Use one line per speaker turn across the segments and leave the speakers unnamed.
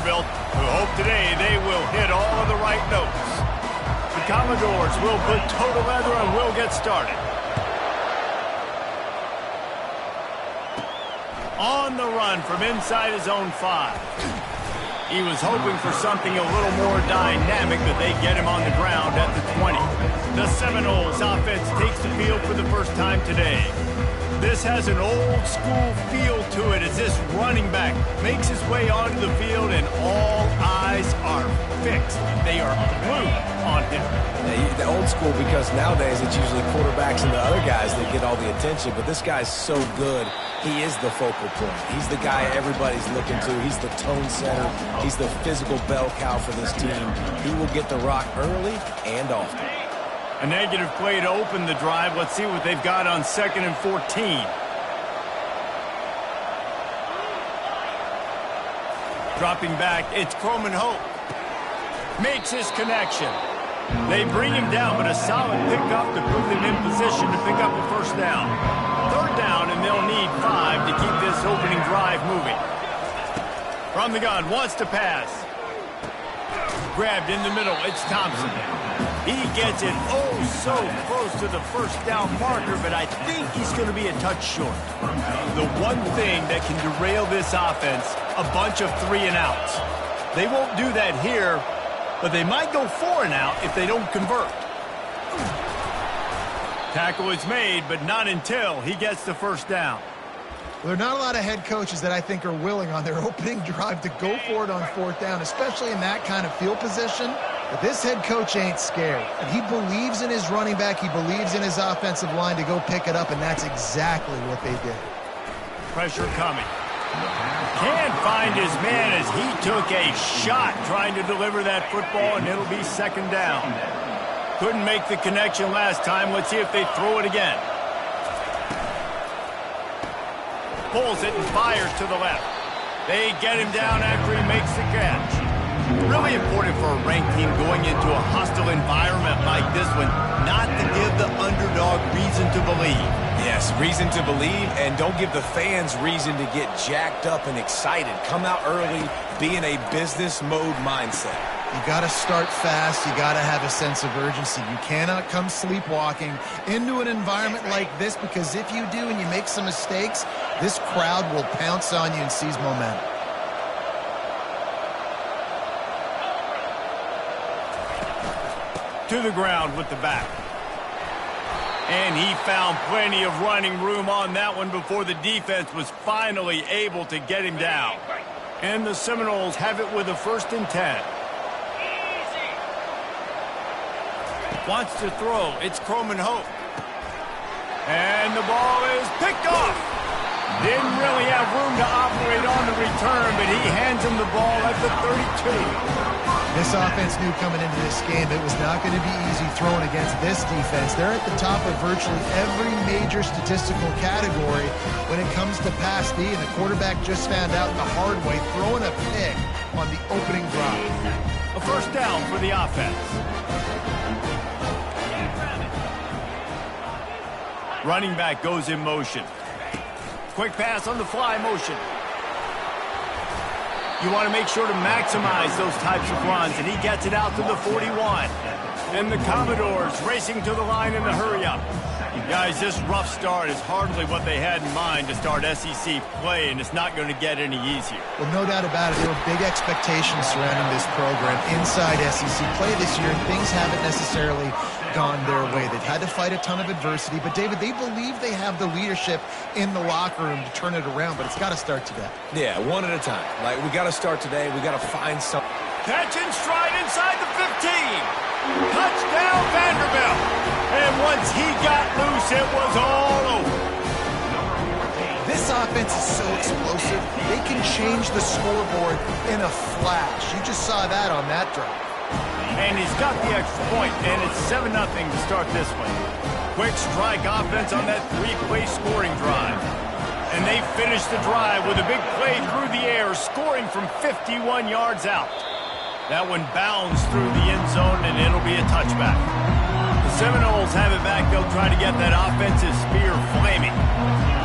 Vanderbilt, who hope today they will hit all of the right notes. The Commodores will put total leather and will get started. On the run from inside his own 5. He was hoping for something a little more dynamic, but they get him on the ground at the 20. The Seminoles offense takes the field for the first time today. This has an old-school feel to it as this running back makes his way onto the field and all eyes are fixed. They are glued on him.
The old school, because nowadays it's usually quarterbacks and the other guys that get all the attention, but this guy's so good. He is the focal point. He's the guy everybody's looking to. He's the tone setter. He's the physical bell cow for this team. He will get the rock early and often.
A negative play to open the drive. Let's see what they've got on 2nd and 14. Dropping back, it's Croman Hope. Makes his connection. They bring him down, but a solid pickup to put them in position to pick up a first down. 3rd down, and they'll need 5 to keep this opening drive moving. From the gun, wants to pass. Grabbed in the middle, it's Thompson. He gets it so close to the first down marker, but I think he's going to be a touch short. The one thing that can derail this offense, a bunch of 3-and-outs. They won't do that here, but they might go 4-and-out if they don't convert. Tackle is made, but not until he gets the first down.
Well, there are not a lot of head coaches that I think are willing on their opening drive to go for it on 4th down, especially in that kind of field position. But this head coach ain't scared. And he believes in his running back. He believes in his offensive line to go pick it up, and that's exactly what they did.
Pressure coming. Can't find his man as he took a shot trying to deliver that football, and it'll be 2nd down. Couldn't make the connection last time. Let's see if they throw it again. Pulls it and fires to the left. They get him down after he makes the catch. Really important for a ranked team going into a hostile environment like this one, not to give the underdog reason to believe.
Yes, reason to believe, and don't give the fans reason to get jacked up and excited. Come out early, be in a business mode mindset.
You got to start fast. You got to have a sense of urgency. You cannot come sleepwalking into an environment like this, because if you do and you make some mistakes, this crowd will pounce on you and seize momentum.
To the ground with the back. And he found plenty of running room on that one before the defense was finally able to get him down. And the Seminoles have it with a 1st and 10. Wants to throw. It's Croman Hope. And the ball is picked off. Didn't really have room to operate on the return, but he hands him the ball at the 32.
This offense knew coming into this game it was not going to be easy throwing against this defense. They're at the top of virtually every major statistical category when it comes to pass D, and the quarterback just found out the hard way, throwing a pick on the opening drive.
A first down for the offense. Running back goes in motion. Quick pass on the fly motion. You want to make sure to maximize those types of runs, and he gets it out to the 41. And the Commodores racing to the line in the hurry-up. Guys, this rough start is hardly what they had in mind to start SEC play, and it's not going to get any easier.
Well, no doubt about it. There were big expectations surrounding this program inside SEC play this year, and things haven't necessarily gone their way. They've had to fight a ton of adversity, but, David, they believe they have the leadership in the locker room to turn it around, but it's got to start today.
Yeah, one at a time. Like, we got to start today. We got to find something.
Catch and stride inside the 15. Touchdown, Vanderbilt. And once he got loose, it was all over.
This offense is so explosive, they can change the scoreboard in a flash. You just saw that on that drive.
And he's got the extra point, and it's 7-0 to start this one. Quick strike offense on that 3-play scoring drive. And they finish the drive with a big play through the air, scoring from 51 yards out. That one bounds through the end zone, and it'll be a touchback. The Seminoles have it back. They'll try to get that offensive spear flaming.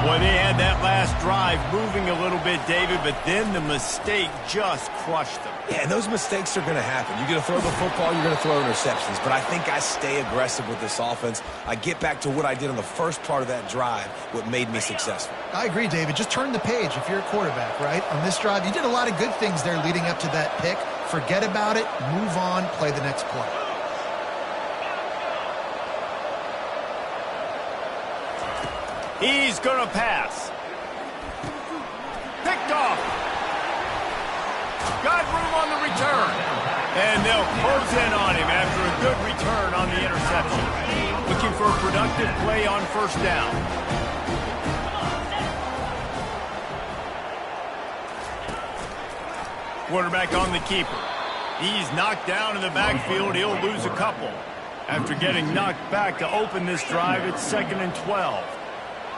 Boy, they had that last drive moving a little bit, David, but then the mistake just crushed them.
Yeah, and those mistakes are going to happen. You're going to throw the football, you're going to throw interceptions. But I think I stay aggressive with this offense. I get back to what I did on the first part of that drive, what made me successful.
I agree, David. Just turn the page if you're a quarterback, right? On this drive, you did a lot of good things there leading up to that pick. Forget about it, move on, play the next play.
He's going to pass. Picked off. Got room on the return. And they'll close in on him after a good return on the interception. Looking for a productive play on first down. Quarterback on the keeper. He's knocked down in the backfield. He'll lose a couple. After getting knocked back to open this drive, it's 2nd and 12.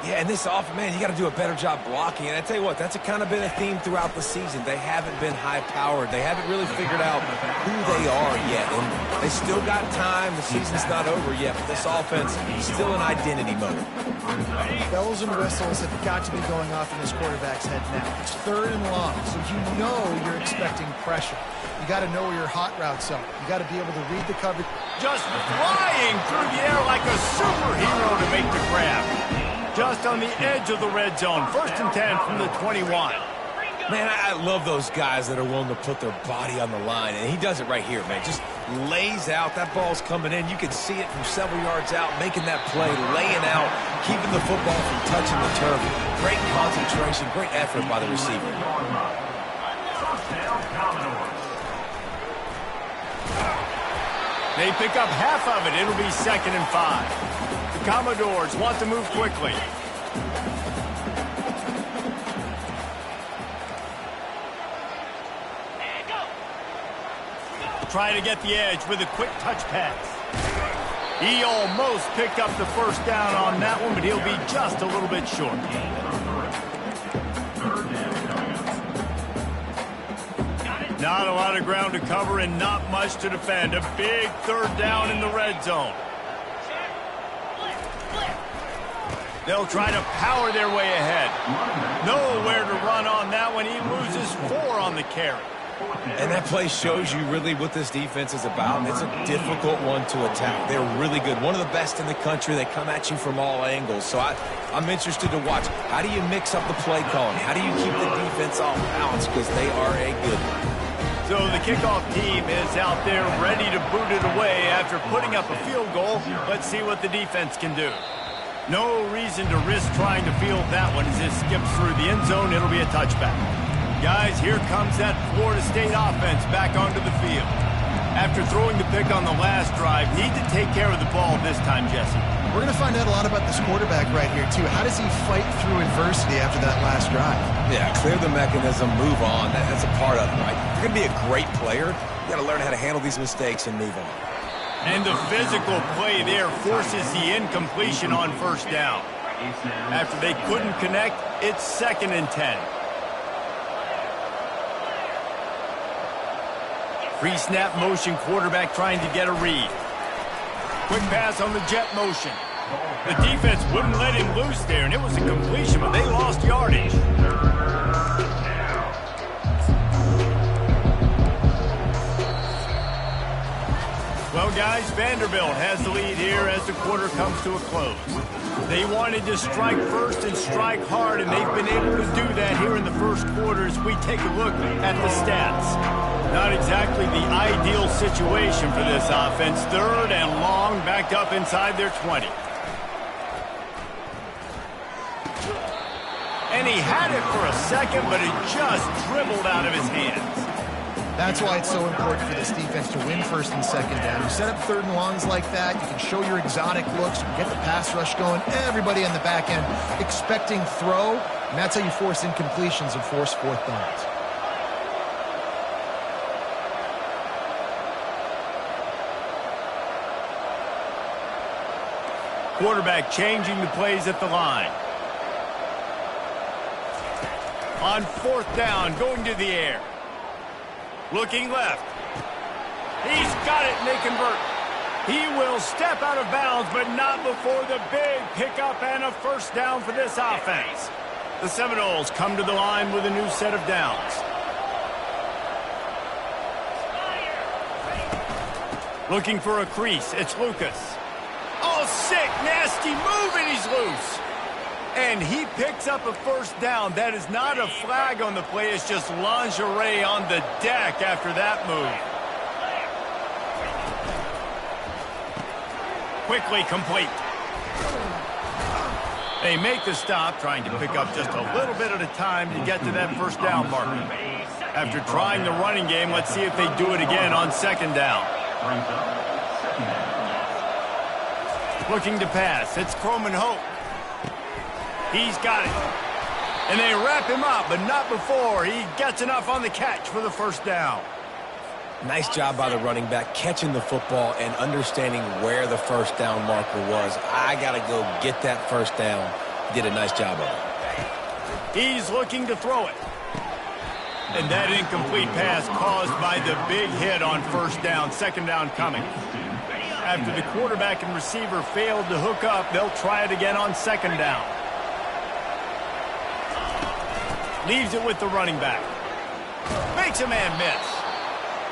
Yeah, and this offense, man, you got to do a better job blocking. And I tell you what, that's kind of been a theme throughout the season. They haven't been high-powered. They haven't really figured out who they are yet. And they still got time. The season's not over yet, but this offense is still in identity mode.
Bells and whistles have got to be going off in this quarterback's head now. It's 3rd and long, so you know you're expecting pressure. You got to know where your hot routes are. You got to be able to read the coverage.
Just flying through the air like a superhero to make the grab. Just on the edge of the red zone. 1st and 10 from the 21.
Man, I love those guys that are willing to put their body on the line, and he does it right here, man. Just lays out. That ball's coming in. You can see it from several yards out, making that play, laying out, keeping the football from touching the turf. Great concentration, great effort by the receiver.
They pick up half of it. It'll be 2nd and 5. The Commodores want to move quickly. Try to get the edge with a quick touch pass. He almost picked up the first down on that one, but he'll be just a little bit short. Not a lot of ground to cover and not much to defend. A big 3rd down in the red zone. They'll try to power their way ahead. Nowhere to run on that one. He loses 4 on the carry.
And that play shows you really what this defense is about. It's a difficult one to attack. They're really good. One of the best in the country. They come at you from all angles. So I'm interested to watch. How do you mix up the play calling? How do you keep the defense off balance? Because they are a good one.
So the kickoff team is out there ready to boot it away after putting up a field goal. Let's see what the defense can do. No reason to risk trying to field that one as it skips through the end zone. It'll be a touchback. Guys, here comes that Florida State offense back onto the field. After throwing the pick on the last drive, need to take care of the ball this time, Jesse.
We're going to find out a lot about this quarterback right here, too. How does he fight through adversity after that last drive?
Yeah, clear the mechanism, move on. That's a part of it, right? If you're going to be a great player, you got to learn how to handle these mistakes and move on.
And the physical play there forces the incompletion on first down. After they couldn't connect, it's 2nd and 10. Pre-snap motion, quarterback trying to get a read. Quick pass on the jet motion. The defense wouldn't let him loose there, and it was a completion, but they lost yardage. Well, guys, Vanderbilt has the lead here as the quarter comes to a close. They wanted to strike first and strike hard, and they've been able to do that here in the first quarter as we take a look at the stats. Not exactly the ideal situation for this offense. 3rd and long, backed up inside their 20. And he had it for a second, but it just dribbled out of his hands.
That's why it's so important for this defense to win 1st and 2nd down. You set up 3rd and longs like that, you can show your exotic looks, you can get the pass rush going, everybody on the back end expecting throw, and that's how you force incompletions and force 4th downs.
Quarterback changing the plays at the line. On 4th down, going to the air. Looking left. He's got it, and they convert. He will step out of bounds, but not before the big pickup and a first down for this offense. The Seminoles come to the line with a new set of downs. Looking for a crease, it's Lucas. Oh, sick, nasty move, and he's loose. And he picks up a first down. That is not a flag on the play. It's just lingerie on the deck after that move. Quickly complete. They make the stop, trying to pick up just a little bit at a time to get to that first down marker. After trying the running game, let's see if they do it again on second down. Looking to pass. It's Croman Hope. He's got it. And they wrap him up, but not before he gets enough on the catch for the first down.
Nice job by the running back catching the football and understanding where the first down marker was. I got to go get that first down. He did a nice job of it.
He's looking to throw it. And that incomplete pass caused by the big hit on first down. Second down coming. After the quarterback and receiver failed to hook up, they'll try it again on second down. Leaves it with the running back. Makes a man miss.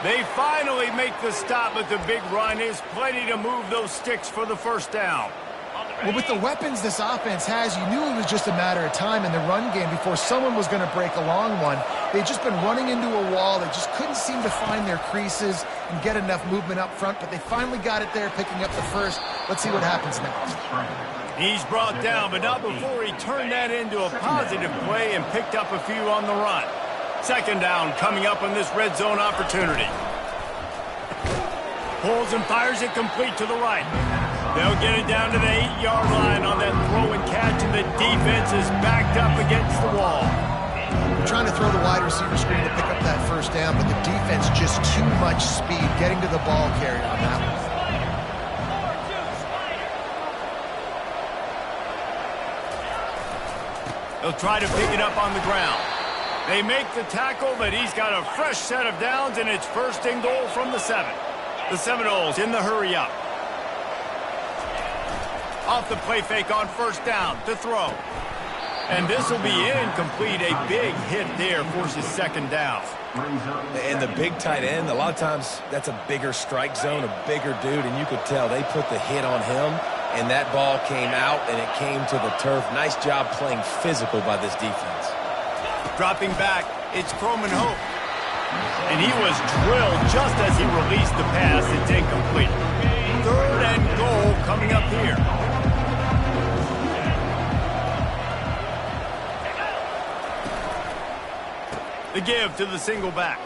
They finally make the stop, but the big run is plenty to move those sticks for the first down.
Well, with the weapons this offense has, you knew it was just a matter of time in the run game before someone was going to break a long one. They'd just been running into a wall. They just couldn't seem to find their creases and get enough movement up front, but they finally got it there, picking up the first. Let's see what happens next.
He's brought down, but not before he turned that into a positive play and picked up a few on the run. Second down coming up on this red zone opportunity. Pulls and fires it complete to the right. They'll get it down to the 8-yard line on that throw and catch, and the defense is backed up against the wall.
They're trying to throw the wide receiver screen to pick up that first down, but the defense just too much speed getting to the ball carrier on that one.
They'll try to pick it up on the ground. They make the tackle, but he's got a fresh set of downs, and it's first and goal from the 7. The Seminoles in the hurry up. Off the play fake on first down to throw. And this will be incomplete. A big hit there forces second down.
And the big tight end, a lot of times that's a bigger strike zone, a bigger dude, and you could tell they put the hit on him, and that ball came out, and it came to the turf. Nice job playing physical by this defense.
Dropping back, it's Croman Hope. And he was drilled just as he released the pass. It's incomplete. Third and goal coming up here. The give to the single back.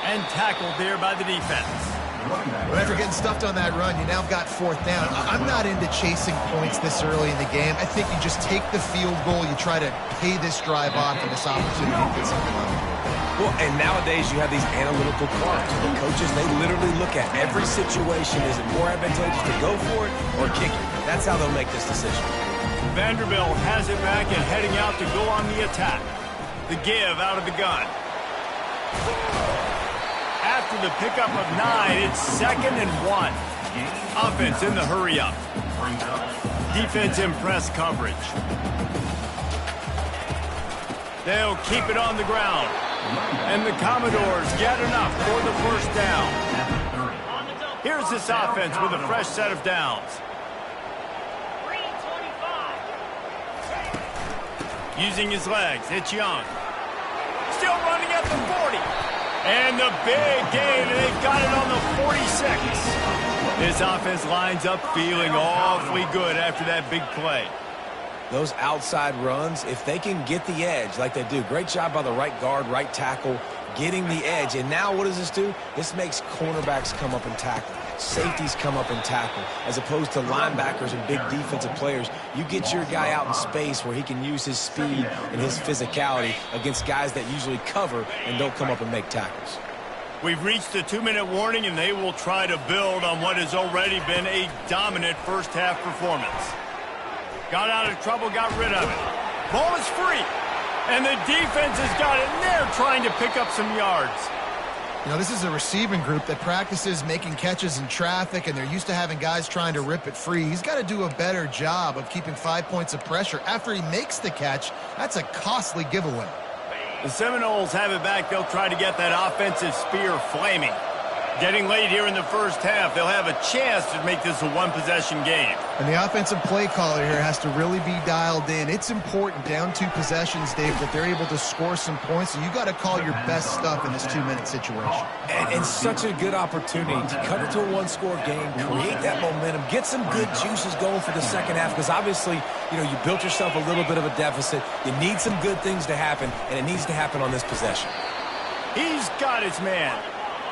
And tackled there by the defense.
Well, after getting stuffed on that run, you now got fourth down. I'm not into chasing points this early in the game. I think you just take the field goal. You try to pay this drive off and this opportunity to get something on the board.
Well, and nowadays you have these analytical cards. The coaches, they literally look at every situation. Is it more advantageous to go for it or kick it? That's how they'll make this decision.
Vanderbilt has it back and heading out to go on the attack. The give out of the gun. After the pickup of 9, it's 2nd and 1. Offense in the hurry up. Defense in press coverage. They'll keep it on the ground. And the Commodores get enough for the first down. Here's this offense with a fresh set of downs. Using his legs, it's Young. Still running at the 40. And the big gain, and they've got it on the 46. This offense lines up feeling awfully good after that big play.
Those outside runs, if they can get the edge like they do, great job by the right guard, right tackle, getting the edge. And now what does this do? This makes cornerbacks come up and tackle. Safeties come up and tackle. As opposed to linebackers and big defensive players, you get your guy out in space where he can use his speed and his physicality against guys that usually cover and don't come up and make tackles.
We've reached the 2-minute warning, and they will try to build on what has already been a dominant first-half performance. Got out of trouble, got rid of it. Ball is free. And the defense has got it, and they're trying to pick up some yards.
You know, this is a receiving group that practices making catches in traffic, and they're used to having guys trying to rip it free. He's got to do a better job of keeping 5 points of pressure after he makes the catch. That's a costly giveaway.
The Seminoles have it back. They'll try to get that offensive spear flaming. Getting late here in the first half, they'll have a chance to make this a one-possession game.
And the offensive play caller here has to really be dialed in. It's important down 2 possessions, Dave, that they're able to score some points. So you got to call your best stuff in this 2-minute situation.
And such a good opportunity to cut it to a one-score game, create that momentum, get some good juices going for the second half. Because obviously, you know, you built yourself a little bit of a deficit. You need some good things to happen, and it needs to happen on this possession.
He's got his man.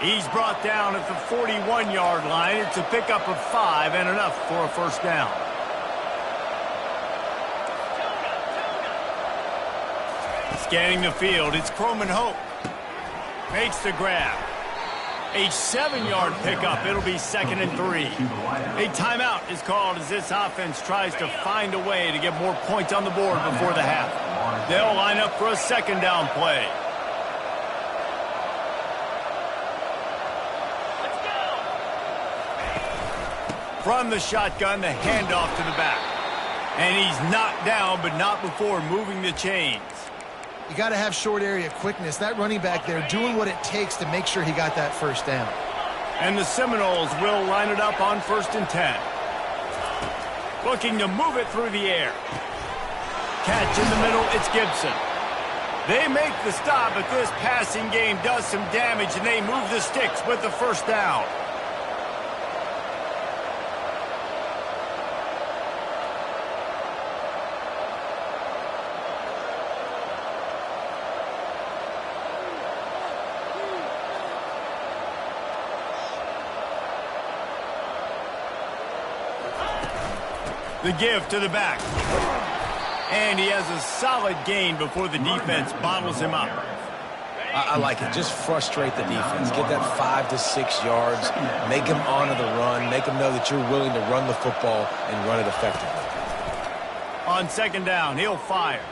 He's brought down at the 41-yard line. It's a pickup of 5 and enough for a first down. Scanning the field, it's Croman Hope. Makes the grab. A 7-yard pickup. It'll be 2nd and 3. A timeout is called as this offense tries to find a way to get more points on the board before the half. They'll line up for a 2nd down play. From the shotgun, the handoff to the back. And he's knocked down, but not before moving the chains.
You got to have short area quickness. That running back there doing what it takes to make sure he got that first down.
And the Seminoles will line it up on 1st and 10. Looking to move it through the air. Catch in the middle, it's Gibson. They make the stop, but this passing game does some damage, and they move the sticks with the first down. The give to the back. And he has a solid gain before the defense bottles him up.
I like it. Just frustrate the defense. Get that 5 to 6 yards. Make them honor the run. Make them know that you're willing to run the football and run it effectively.
On 2nd down, he'll fire.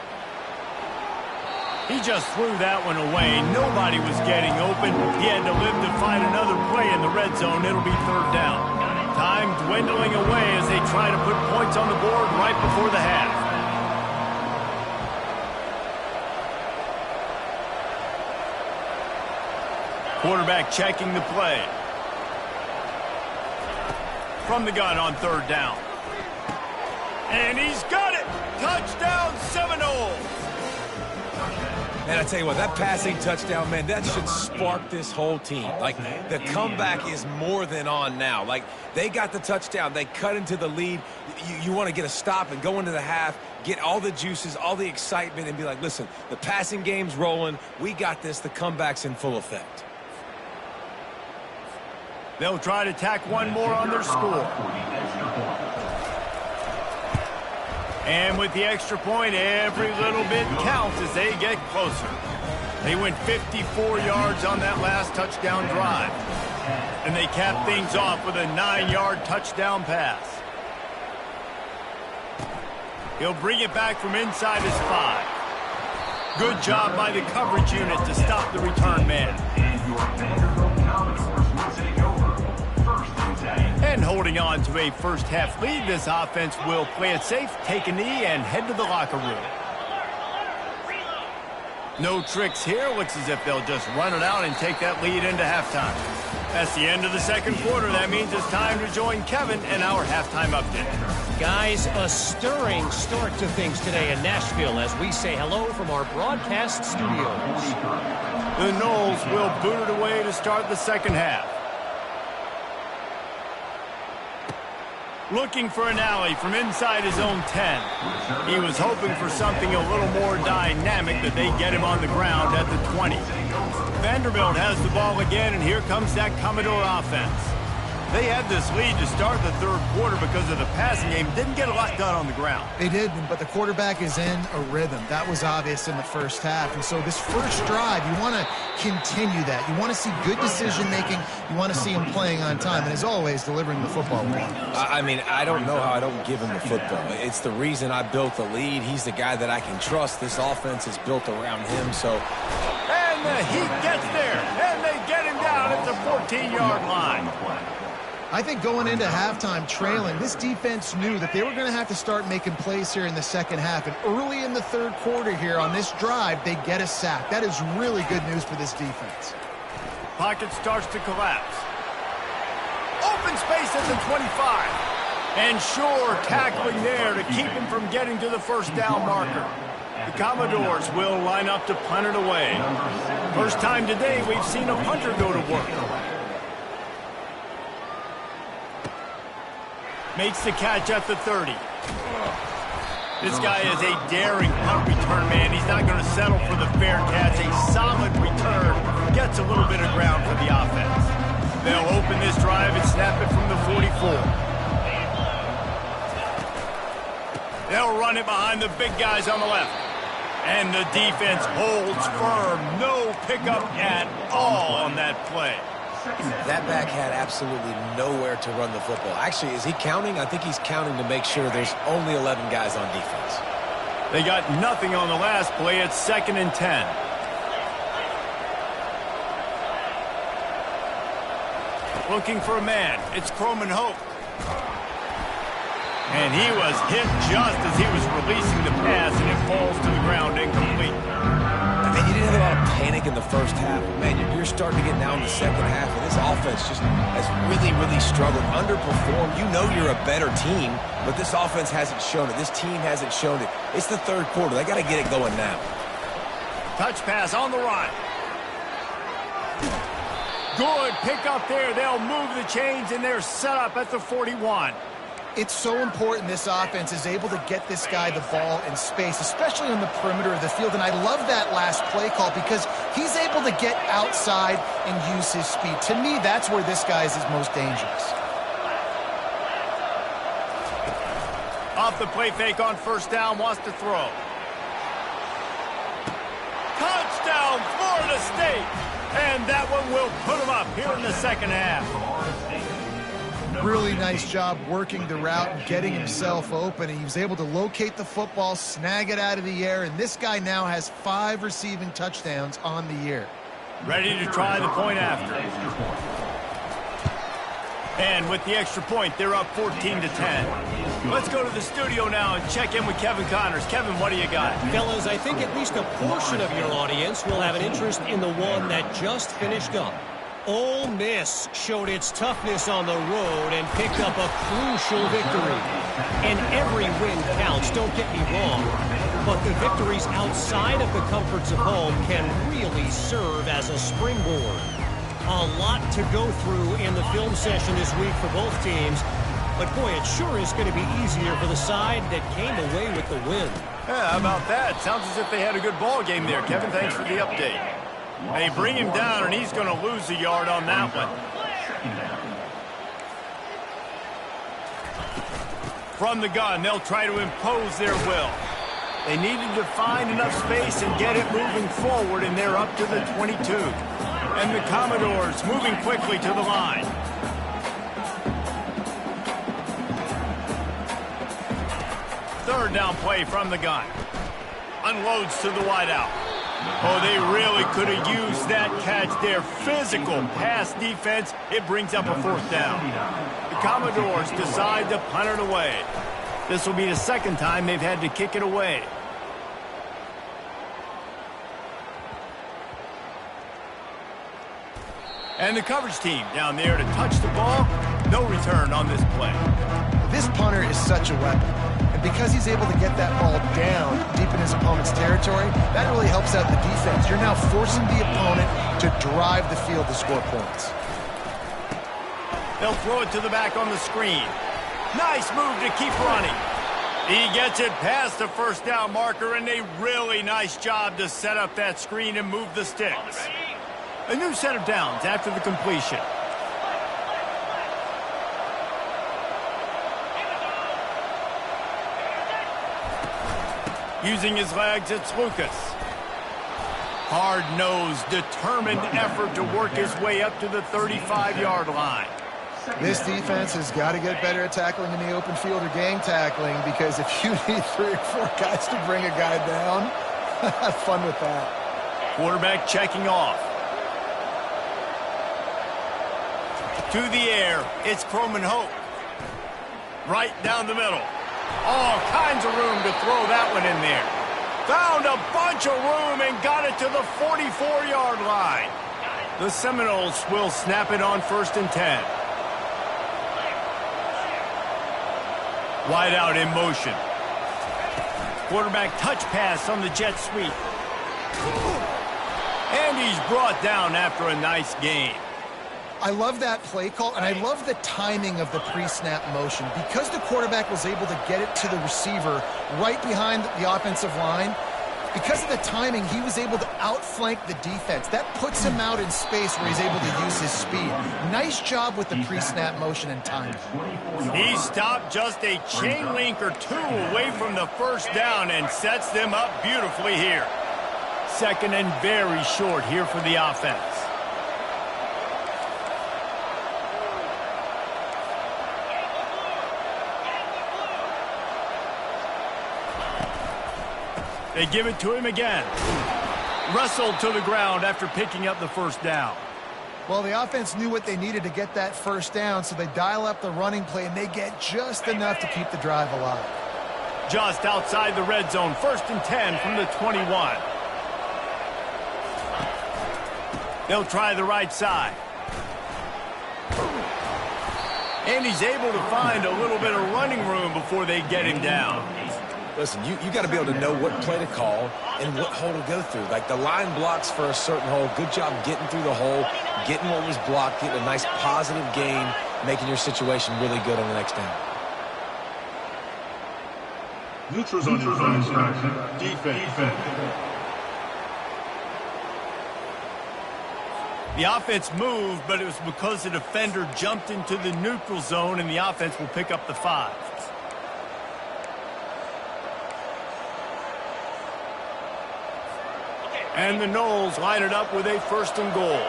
He just threw that one away. Nobody was getting open. He had to live to find another play in the red zone. It'll be 3rd down. Time dwindling away as they try to put points on the board right before the half. Quarterback checking the play. From the gun on 3rd down. And he's got it! Touchdown Seminoles!
And I tell you what, that passing touchdown, man, that should spark this whole team. Like, the comeback is more than on now. Like, they got the touchdown. They cut into the lead. You want to get a stop and go into the half, get all the juices, all the excitement, and be like, listen, the passing game's rolling. We got this. The comeback's in full effect.
They'll try to tack one more on their score. And with the extra point, every little bit counts as they get closer. They went 54 yards on that last touchdown drive. And they cap things off with a 9-yard touchdown pass. He'll bring it back from inside his 5. Good job by the coverage unit to stop the return man. And holding on to a first half lead, this offense will play it safe, take a knee, and head to the locker room. No tricks here. Looks as if they'll just run it out and take that lead into halftime. That's the end of the 2nd quarter. That means it's time to join Kevin and our halftime update.
Guys, a stirring start to things today in Nashville as we say hello from our broadcast studios.
The Noles will boot it away to start the 2nd half. Looking for an alley from inside his own 10. He was hoping for something a little more dynamic, that they get him on the ground at the 20. Vanderbilt has the ball again, and here comes that Commodore offense. They had this lead to start the 3rd quarter because of the passing game. Didn't get a lot done on the ground.
They didn't, but the quarterback is in a rhythm. That was obvious in the first half. And so this first drive, you want to continue that. You want to see good decision-making. You want to see him playing on time. And as always, delivering the football.
I mean, I don't know how I don't give him the football. It's the reason I built the lead. He's the guy that I can trust. This offense is built around him, so...
And the heat gets there, and they get him down 14-yard line.
I think going into halftime trailing, this defense knew that they were going to have to start making plays here in the second half. And early in the third quarter here on this drive, they get a sack. That is really good news for this defense.
Pocket starts to collapse. Open space at the 25. And sure, tackling there to keep him from getting to the first down marker. The Commodores will line up to punt it away. First time today we've seen a punter go to work. Makes the catch at the 30. This guy is a daring punt return man. He's not going to settle for the fair catch. A solid return. Gets a little bit of ground for the offense. They'll open this drive and snap it from the 44. They'll run it behind the big guys on the left. And the defense holds firm. No pickup at all on that play.
That back had absolutely nowhere to run the football. Actually, is he counting? I think he's counting to make sure there's only 11 guys on defense.
They got nothing on the last play. It's 2nd and 10. Looking for a man. It's Croman Hope. And he was hit just as he was releasing the pass, and it falls to the ground incomplete.
And you didn't have a lot of panic in the first half. Man, you're starting to get now in the second half, and this offense just has really, really struggled, underperformed. You know you're a better team, but this offense hasn't shown it. This team hasn't shown it. It's the third quarter. They got to get it going now.
Touch pass on the run. Good pick up there. They'll move the chains, and they're set up at the 41.
It's so important this offense is able to get this guy the ball in space, especially on the perimeter of the field. And I love that last play call because he's able to get outside and use his speed. To me, that's where this guy is his most dangerous.
Off the play fake on first down, wants to throw. Touchdown, Florida State! And that one will put him up here in the second half.
Really nice job working the route and getting himself open. And he was able to locate the football, snag it out of the air, and this guy now has 5 receiving touchdowns on the year.
Ready to try the point after. And with the extra point, they're up 14-10. Let's go to the studio now and check in with Kevin Connors. Kevin, what do you got?
Fellas, I think at least a portion of your audience will have an interest in the one that just finished up. Ole Miss showed its toughness on the road and picked up a crucial victory. And every win counts, don't get me wrong. But the victories outside of the comforts of home can really serve as a springboard. A lot to go through in the film session this week for both teams. But boy, it sure is going to be easier for the side that came away with the win.
Yeah, how about that? Sounds as if they had a good ball game there. Kevin, thanks for the update. They bring him down, and he's going to lose a yard on that one. From the gun, they'll try to impose their will. They needed to find enough space and get it moving forward, and they're up to the 22. And the Commodores moving quickly to the line. Third down play from the gun. Unloads to the wideout. Oh, they really could have used that catch there. Physical pass defense. It brings up a 4th down. The Commodores decide to punt it away. This will be the second time they've had to kick it away. And the coverage team down there to touch the ball. No return on this play.
This punter is such a weapon. And because he's able to get that ball down deep in his opponent's territory, that really helps out the defense. You're now forcing the opponent to drive the field to score points.
They'll throw it to the back on the screen. Nice move to keep running. He gets it past the first down marker, and a really nice job to set up that screen and move the sticks. A new set of downs after the completion. Using his legs, it's Lucas. Hard-nosed, determined effort to work his way up to the 35-yard line.
This defense has got to get better at tackling in the open field or gang tackling, because if you need 3 or 4 guys to bring a guy down, have fun with that.
Quarterback checking off. To the air, it's Croman Hope. Right down the middle. All kinds of room to throw that one in there. Found a bunch of room and got it to the 44-yard line. The Seminoles will snap it on 1st and 10. Wide out in motion. Quarterback touch pass on the jet sweep. And he's brought down after a nice gain.
I love that play call, and I love the timing of the pre-snap motion. Because the quarterback was able to get it to the receiver right behind the offensive line, because of the timing, he was able to outflank the defense. That puts him out in space where he's able to use his speed. Nice job with the pre-snap motion and timing.
He stopped just a chain link or two away from the first down and sets them up beautifully here. 2nd and very short here for the offense. They give it to him again. Wrestled to the ground after picking up the first down.
Well, the offense knew what they needed to get that first down, so they dial up the running play, and they get just enough to keep the drive alive.
Just outside the red zone, 1st and 10 from the 21. They'll try the right side. And he's able to find a little bit of running room before they get him down.
Listen, you got to be able to know what play to call and what hole to go through. Like the line blocks for a certain hole. Good job getting through the hole, getting what was blocked, getting a nice positive gain, making your situation really good on the next down.
Neutrals on your defense.
The offense moved, but it was because the defender jumped into the neutral zone, and the offense will pick up the 5. And the Noles line it up with a 1st and goal.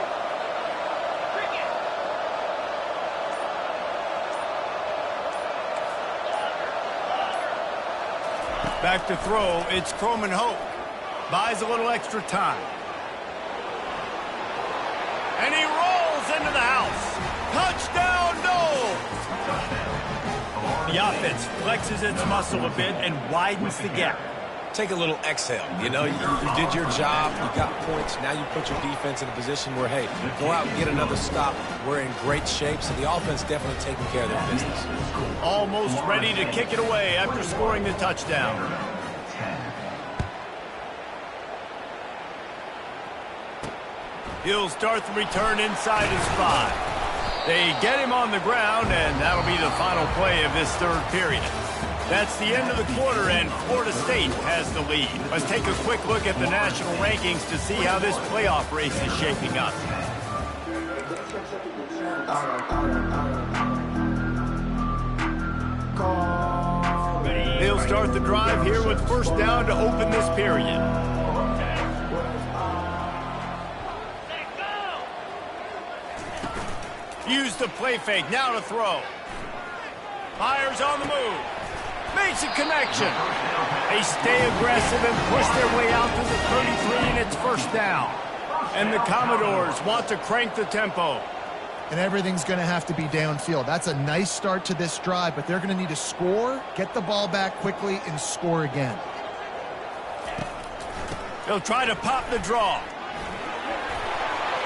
Back to throw, it's Croman Hope. Buys a little extra time. And he rolls into the house. Touchdown, Noles! The offense flexes its muscle a bit and widens the gap.
Take a little exhale. You know, you did your job. You got points. Now you put your defense in a position where, hey, go out and get another stop. We're in great shape, so the offense definitely taking care of their business.
Almost ready to kick it away after scoring the touchdown. He'll start the return inside his 5. They get him on the ground, and that'll be the final play of this 3rd period. That's the end of the quarter, and Florida State has the lead. Let's take a quick look at the national rankings to see how this playoff race is shaping up. They'll start the drive here with 1st down to open this period. Use the play fake, now to throw. Fires on the move. Makes a connection. They stay aggressive and push their way out to the 33, and it's 1st down. And the Commodores want to crank the tempo.
And everything's going to have to be downfield. That's a nice start to this drive, but they're going to need to score, get the ball back quickly, and score again.
They'll try to pop the draw.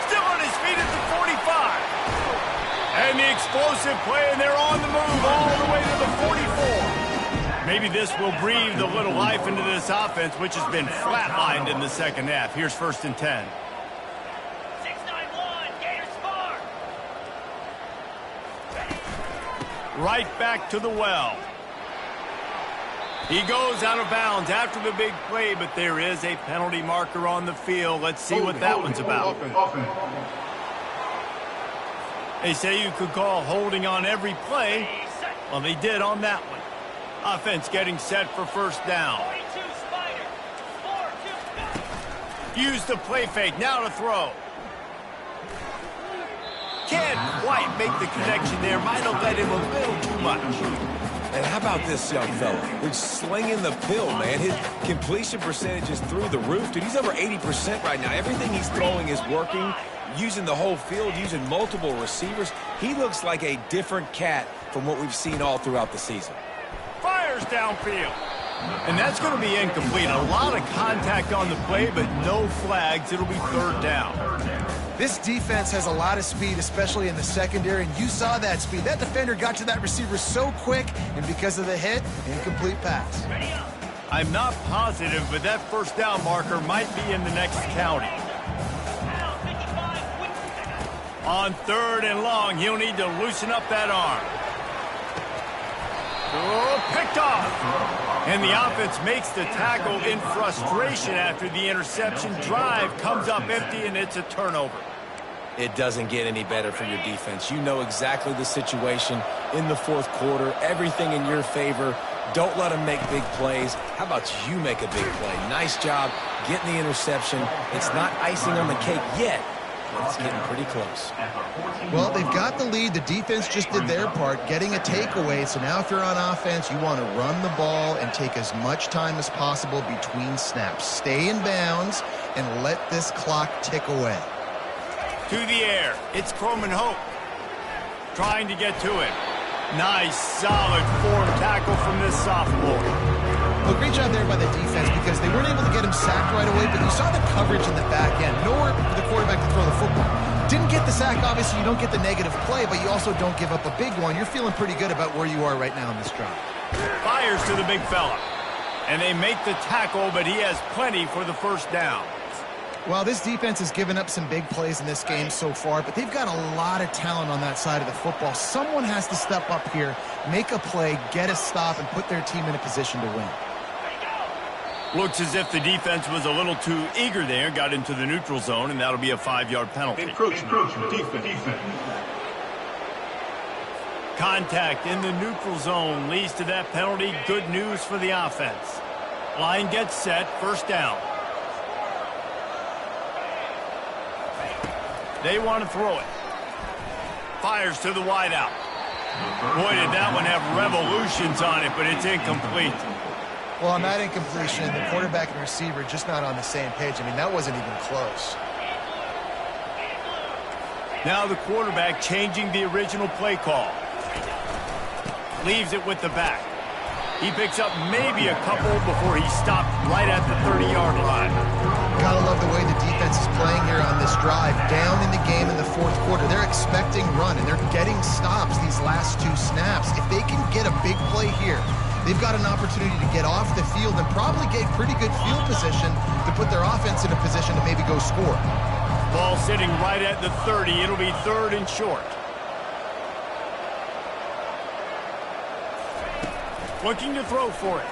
Still on his feet at the 45. And the explosive play, and they're on the move all the way to the 44. Maybe this will breathe a little life into this offense, which has been flatlined in the 2nd half. Here's 1st and 10.
6-9-1, Gators far.
Right back to the well. He goes out of bounds after the big play, but there is a penalty marker on the field. Let's see what that one's about. They say you could call holding on every play. Well, they did on that one. Offense getting set for 1st down. Use the play fake, now to throw. Can't quite make the connection there. Might have let him a little too much.
And how about this young fella? He's slinging the pill, man. His completion percentage is through the roof. Dude, he's over 80% right now. Everything he's throwing is working. using the whole field, using multiple receivers. He looks like a different cat from what we've seen all throughout the season.
Fires downfield. And that's going to be incomplete. A lot of contact on the play, but no flags. It'll be third down.
This defense has a lot of speed, especially in the secondary, and you saw that speed. That defender got to that receiver so quick, and because of the hit, incomplete pass.
I'm not positive, but that first down marker might be in the next county. On third and long, he'll need to loosen up that arm. Oh, picked off. And the offense makes the tackle in frustration after the interception. Drive comes up empty, and it's a turnover.
It doesn't get any better for your defense. You know exactly the situation in the fourth quarter. Everything in your favor. Don't let them make big plays. How about you make a big play? Nice job getting the interception. It's not icing on the cake yet, but it's getting pretty close.
Well, they've got the lead. The defense just did their part, getting a takeaway. So now if you're on offense, you want to run the ball and take as much time as possible between snaps. Stay in bounds and let this clock tick away.
To the air. It's Croman Hope trying to get to it. Nice, solid form tackle from this sophomore.
Well, great job there by the defense because they weren't able to get him sacked right away, but you saw the coverage in the back end. Nowhere for the quarterback to throw the football. Didn't get the sack, obviously. You don't get the negative play, but you also don't give up a big one. You're feeling pretty good about where you are right now in this drive.
Fires to the big fella. And they make the tackle, but he has plenty for the first down.
Well, this defense has given up some big plays in this game so far, but they've got a lot of talent on that side of the football. Someone has to step up here, make a play, get a stop, and put their team in a position to win.
Looks as if the defense was a little too eager there, got into the neutral zone, and that'll be a 5-yard penalty.
Encroachment. Defense.
Contact in the neutral zone leads to that penalty. Good news for the offense. Line gets set, first down. They want to throw it. Fires to the wideout. Boy, did that one have revolutions on it, but it's incomplete.
Well, on that incompletion, the quarterback and receiver just not on the same page. I mean, that wasn't even close.
Now the quarterback changing the original play call. Leaves it with the back. He picks up maybe a couple before he's stopped right at the 30-yard line.
Gotta love the way the defense is playing here on this drive. Down in the game in the fourth quarter. They're expecting run, and they're getting stops these last two snaps. If they can get a big play here, they've got an opportunity to get off the field and probably get pretty good field position to put their offense in a position to maybe go score.
Ball sitting right at the 30. It'll be third and short. Looking to throw for it.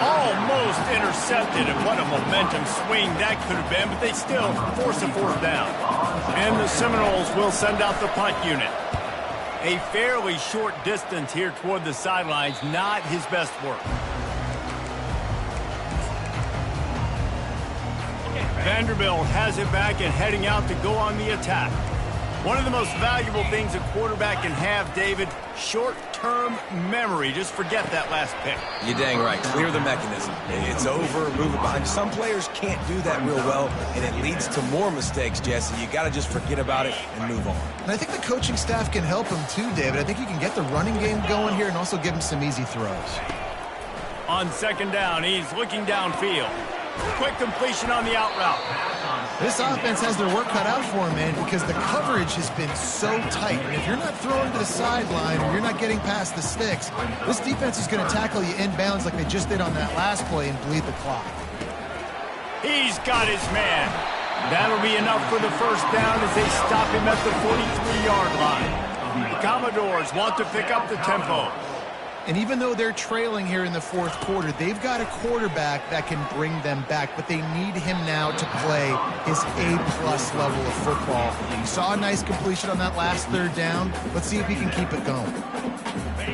Almost intercepted, and what a momentum swing that could have been, but they still force a fourth down. And the Seminoles will send out the punt unit. A fairly short distance here toward the sidelines, not his best work. Vanderbilt has it back and heading out to go on the attack. One of the most valuable things a quarterback can have, David, short-term memory. Just forget that last pick.
You're dang right. Clear the mechanism. It's over, move it behind. Some players can't do that real well, and it leads to more mistakes, Jesse. You got to just forget about it and move on.
And I think the coaching staff can help him too, David. I think you can get the running game going here and also give him some easy throws.
On second down, he's looking downfield. Quick completion on the out route.
This offense has their work cut out for them, man, because the coverage has been so tight. And if you're not throwing to the sideline or you're not getting past the sticks, this defense is going to tackle you inbounds like they just did on that last play and bleed the clock.
He's got his man. That'll be enough for the first down as they stop him at the 43-yard line. The Commodores want to pick up the tempo.
And even though they're trailing here in the fourth quarter, they've got a quarterback that can bring them back, but they need him now to play his A-plus level of football. You saw a nice completion on that last third down. Let's see if he can keep it going.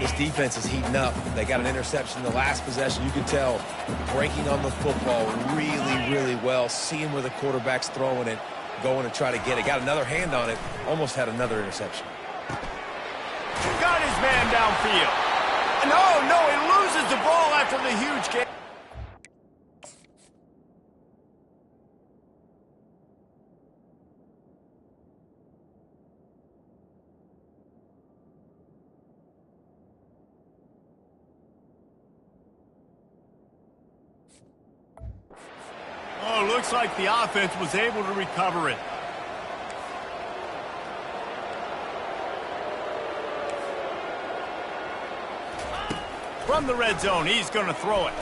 This defense is heating up. They got an interception in the last possession. You can tell breaking on the football really, really well, seeing where the quarterback's throwing it, going to try to get it. Got another hand on it, almost had another interception.
Got his man downfield. No, he loses the ball after the huge game. looks like the offense was able to recover it. From the red zone, he's going to throw it.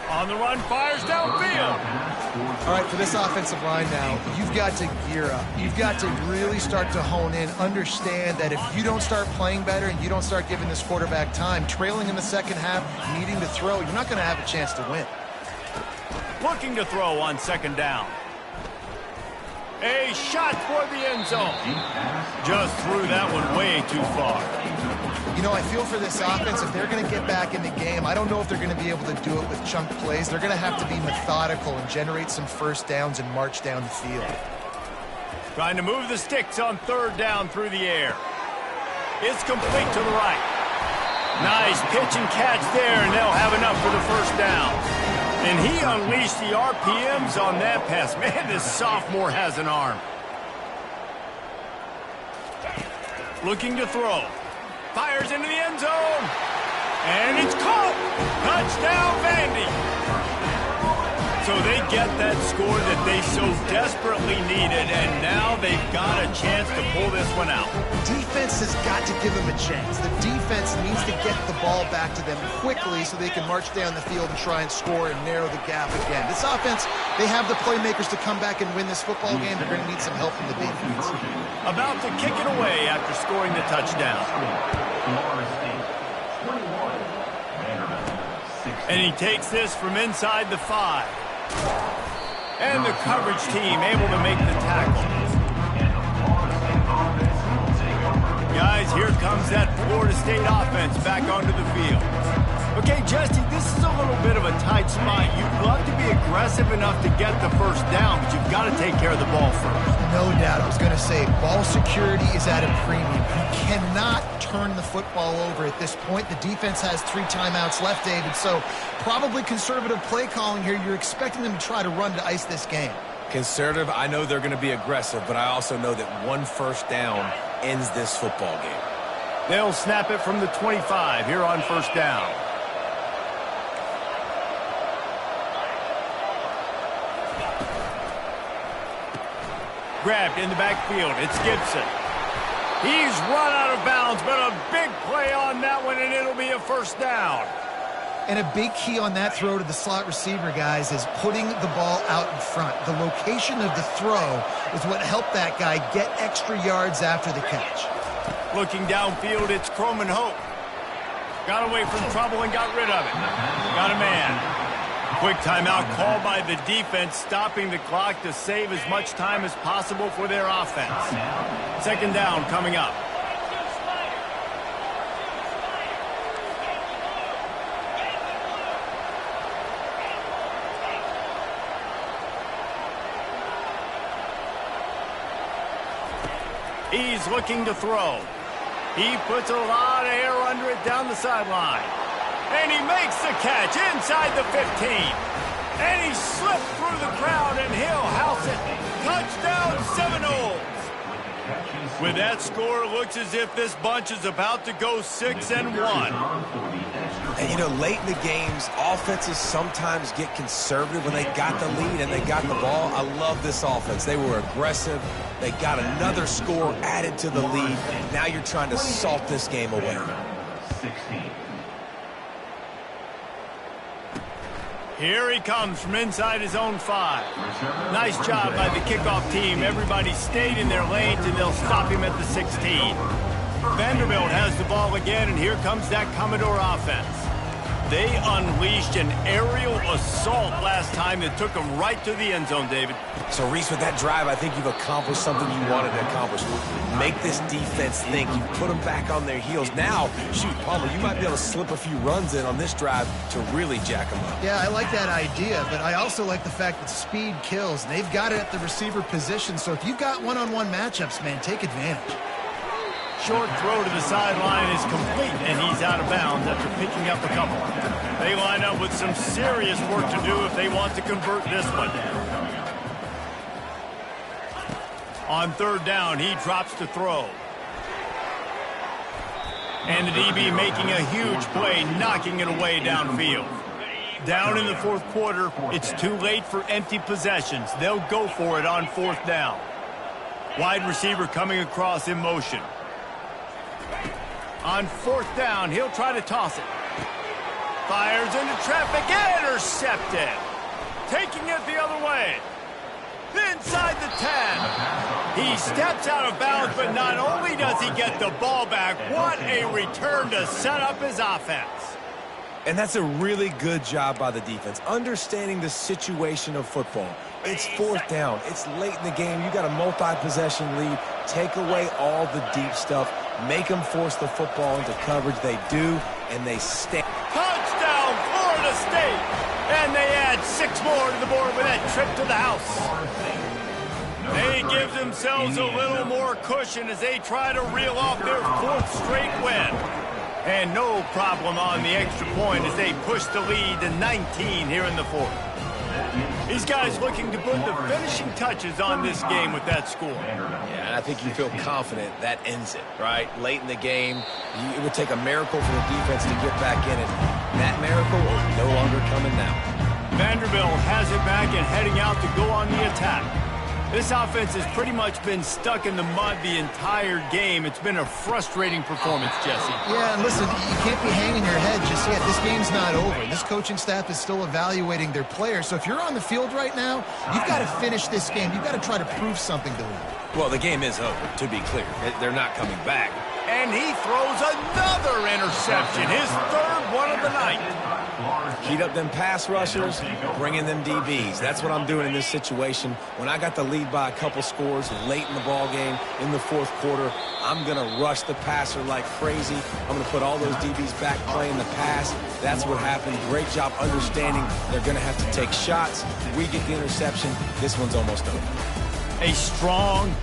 On the run, fires downfield.
All right, for this offensive line now, you've got to gear up. You've got to really start to hone in, understand that if you don't start playing better and you don't start giving this quarterback time, trailing in the second half, needing to throw, you're not going to have a chance to win.
Looking to throw on second down. A shot for the end zone. Just threw that one way too far.
You know, I feel for this offense, if they're going to get back in the game, I don't know if they're going to be able to do it with chunk plays. They're going to have to be methodical and generate some first downs and march down the field.
Trying to move the sticks on third down through the air. It's complete to the right. Nice pitch and catch there, and they'll have enough for the first down. And he unleashed the RPMs on that pass. Man, this sophomore has an arm. Looking to throw. Fires into the end zone. And it's caught. Touchdown, Vandy. So they get that score that they so desperately needed, and now they've got a chance to pull this one out.
Defense has got to give them a chance. The defense needs to get the ball back to them quickly so they can march down the field and try and score and narrow the gap again. This offense, they have the playmakers to come back and win this football game. They're going to need some help from the defense.
About to kick it away after scoring the touchdown. And he takes this from inside the 5. And the coverage team able to make the tackle. Guys, here comes that Florida State offense back onto the field. Okay, Jesse, this is a little bit of a tight spot. You'd love to be aggressive enough to get the first down, but you've got to take care of the ball first.
No doubt. I was going to say, ball security is at a premium. You cannot turn the football over at this point. The defense has 3 timeouts left, David, so probably conservative play calling here. You're expecting them to try to run to ice this game.
Conservative, I know they're going to be aggressive, but I also know that one first down ends this football game.
They'll snap it from the 25 here on first down. Grabbed in the backfield. It's Gibson. He's run out of bounds, but a big play on that one, and it'll be a first down.
And a big key on that throw to the slot receiver, guys, is putting the ball out in front. The location of the throw is what helped that guy get extra yards after the catch.
Looking downfield, it's Croman Hope. Got away from trouble and got rid of it. Got a man. Quick timeout called by the defense, stopping the clock to save as much time as possible for their offense. Second down coming up. He's looking to throw. He puts a lot of air under it down the sideline. And he makes the catch inside the 15. And he slipped through the crowd, and he'll house it. Touchdown, Seminoles. With that score, it looks as if this bunch is about to go 6-1.
And, you know, late in the games, offenses sometimes get conservative when they got the lead and they got the ball. I love this offense. They were aggressive. They got another score added to the lead. Now you're trying to salt this game away.
16.
Here he comes from inside his own 5. Nice job by the kickoff team. Everybody stayed in their lanes, and they'll stop him at the 16. Vanderbilt has the ball again, and here comes that Commodore offense. They unleashed an aerial assault last time that took them right to the end zone, David.
So, Reese, with that drive, I think you've accomplished something you wanted to accomplish. Make this defense think. You put them back on their heels. Now, shoot, Palmer, you might be able to slip a few runs in on this drive to really jack them up.
Yeah, I like that idea, but I also like the fact that speed kills. They've got it at the receiver position, so if you've got one-on-one matchups, man, take advantage.
Short throw to the sideline is complete, and he's out of bounds after picking up a couple. They line up with some serious work to do if they want to convert this one. On third down, he drops to throw. And the DB making a huge play, knocking it away downfield. Down in the fourth quarter, it's too late for empty possessions. They'll go for it on fourth down. Wide receiver coming across in motion. On fourth down, he'll try to toss it. Fires into traffic, intercepted. Taking it the other way. Inside the 10. He steps out of bounds, but not only does he get the ball back, what a return to set up his offense.
And that's a really good job by the defense, understanding the situation of football. It's fourth down. It's late in the game. You got a multi-possession lead. Take away all the deep stuff. Make them force the football into coverage. They do, and they stay.
Touchdown, Florida State! And they add 6 more to the board with that trip to the house. They give themselves a little more cushion as they try to reel off their 4th straight win. And no problem on the extra point as they push the lead to 19 here in the 4th. These guys looking to put the finishing touches on this game with that score.
Yeah, and I think you feel confident that ends it, right? Late in the game, it would take a miracle for the defense to get back in it. That miracle is no longer coming now.
Vanderbilt has it back and heading out to go on the attack. This offense has pretty much been stuck in the mud the entire game. It's been a frustrating performance, Jesse.
Yeah, and listen, you can't be hanging your head just yet. This game's not over. This coaching staff is still evaluating their players. So if you're on the field right now, you've got to finish this game. You've got to try to prove something to them.
Well, the game is over, to be clear. They're not coming back.
And he throws another interception, his 3rd one of the night.
Heat up them pass rushers, bring in them DBs. That's what I'm doing in this situation. When I got the lead by a couple scores late in the ball game in the 4th quarter, I'm going to rush the passer like crazy. I'm going to put all those DBs back playing the pass. That's what happened. Great job understanding they're going to have to take shots. We get the interception. This one's almost over.
A strong,